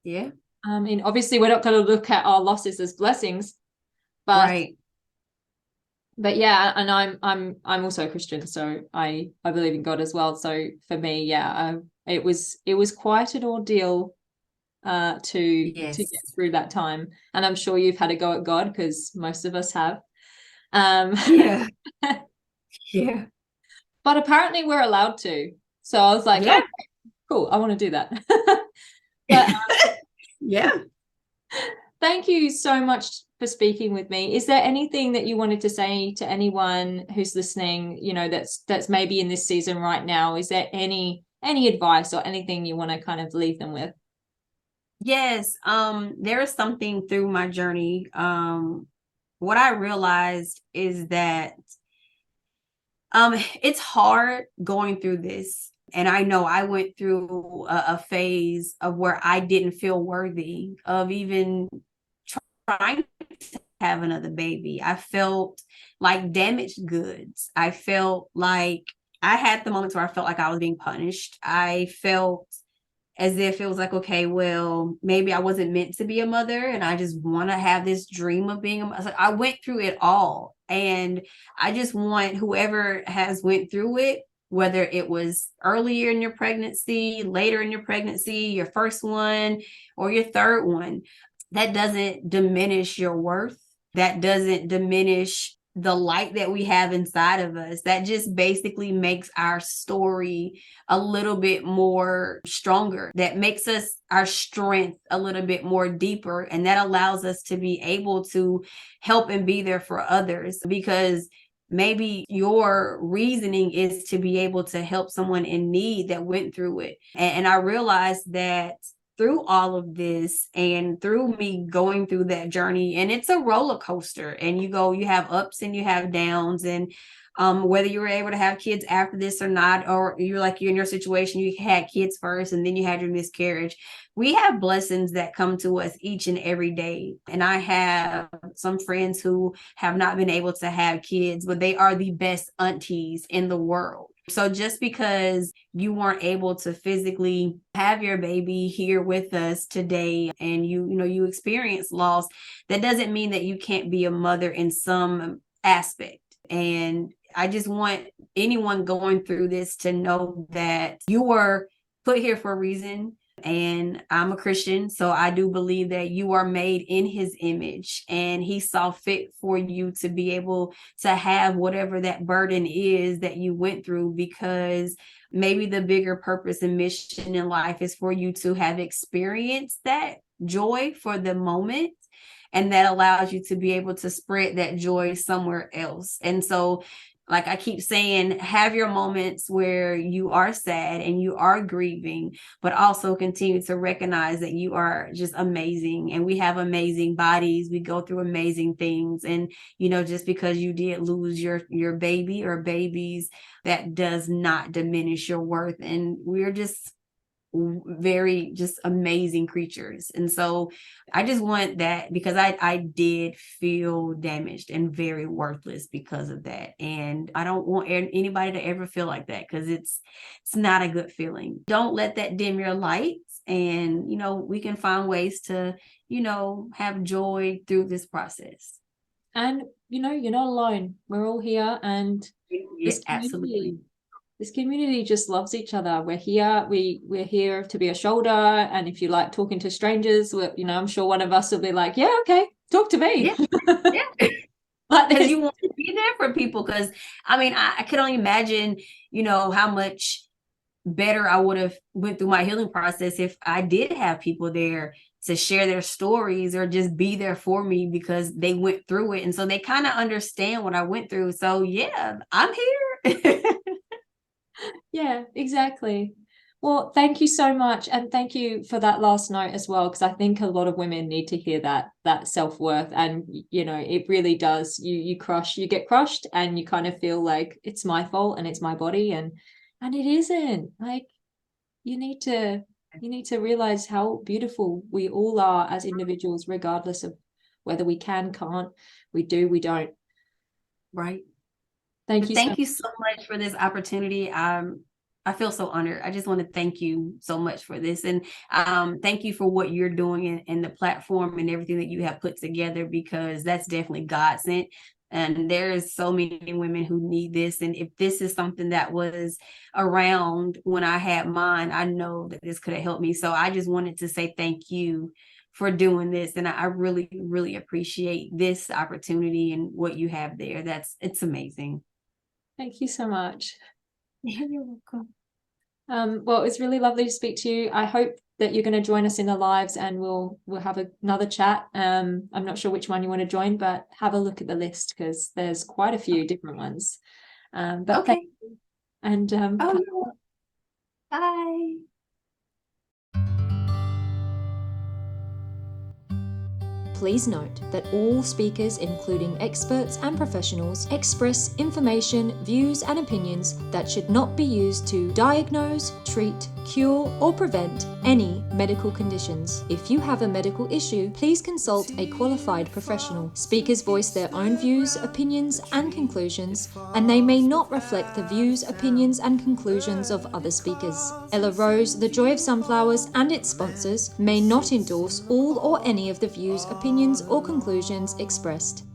Yeah. I mean, obviously we're not going to look at our losses as blessings, but but yeah, and I'm also a Christian, so I believe in God as well. So for me, it was quite an ordeal to get through that time. And I'm sure you've had a go at God, because most of us have. Yeah. But apparently we're allowed to. So I was like, oh, cool, I want to do that. But thank you so much for speaking with me. Is there anything that you wanted to say to anyone who's listening, you know, that's maybe in this season right now? Is there any advice or anything you want to kind of leave them with? Yes. There is something through my journey. What I realized is that it's hard going through this. And I know I went through a phase of where I didn't feel worthy of even trying to have another baby, I felt like damaged goods. I felt like I had the moments where I felt like I was being punished. I felt as if it was like, okay, well, maybe I wasn't meant to be a mother and I just want to have this dream of being a mother. I went through it all. And I just want whoever has went through it, whether it was earlier in your pregnancy, later in your pregnancy, your first one, or your third one, that doesn't diminish your worth. That doesn't diminish the light that we have inside of us. That just basically makes our story a little bit more stronger. That makes us our strength a little bit more deeper. And that allows us to be able to help and be there for others, because maybe your reasoning is to be able to help someone in need that went through it. And I realized that through all of this and through me going through that journey, and it's a roller coaster, and you have ups and you have downs, and whether you were able to have kids after this or not, or you're in your situation, you had kids first and then you had your miscarriage. We have blessings that come to us each and every day. And I have some friends who have not been able to have kids, but they are the best aunties in the world. So just because you weren't able to physically have your baby here with us today, and you experience loss, that doesn't mean that you can't be a mother in some aspect. And I just want anyone going through this to know that you were put here for a reason. And I'm a Christian, so I do believe that you are made in his image, and he saw fit for you to be able to have whatever that burden is that you went through, because maybe the bigger purpose and mission in life is for you to have experienced that joy for the moment. And that allows you to be able to spread that joy somewhere else. And so, like I keep saying, have your moments where you are sad and you are grieving, but also continue to recognize that you are just amazing, and we have amazing bodies. We go through amazing things. And, just because you did lose your baby or babies, that does not diminish your worth. And we're just very amazing creatures. And so I just want that, because I did feel damaged and very worthless because of that. And I don't want anybody to ever feel like that, because it's not a good feeling. Don't let that dim your lights. And, we can find ways to, have joy through this process. And, you're not alone. We're all here. And Yes, absolutely. This community just loves each other. We're here. We're here to be a shoulder. And if you like talking to strangers, I'm sure one of us will be like, yeah, okay, talk to me. Yeah. Because you want to be there for people. Because I can only imagine, how much better I would have went through my healing process if I did have people there to share their stories or just be there for me, because they went through it. And so they kind of understand what I went through. So yeah, I'm here. Yeah, exactly. Well, thank you so much. And thank you for that last note as well, because I think a lot of women need to hear that self-worth. And, it really does. You get crushed, and you kind of feel like it's my fault and it's my body. And it isn't. Like, you need to realize how beautiful we all are as individuals, regardless of whether we can't, we do, we don't. Right. Thank you so much for this opportunity. I feel so honored. I just want to thank you so much for this. And thank you for what you're doing and the platform and everything that you have put together, because that's definitely God sent. And there's so many women who need this. And if this is something that was around when I had mine, I know that this could have helped me. So I just wanted to say thank you for doing this. And I really, really appreciate this opportunity and what you have there. It's amazing. Thank you so much. Yeah, you're welcome. Well, it's really lovely to speak to you. I hope that you're going to join us in the lives, and we'll have another chat. I'm not sure which one you want to join, but have a look at the list, because there's quite a few different ones. But okay. Thank you. And bye. Please note that all speakers, including experts and professionals, express information, views, and opinions that should not be used to diagnose, treat, cure, or prevent any medical conditions. If you have a medical issue, please consult a qualified professional. Speakers voice their own views, opinions, and conclusions, and they may not reflect the views, opinions, and conclusions of other speakers. Ella Rose, The Joy of Sunflowers, and its sponsors may not endorse all or any of the views, opinions, or conclusions expressed.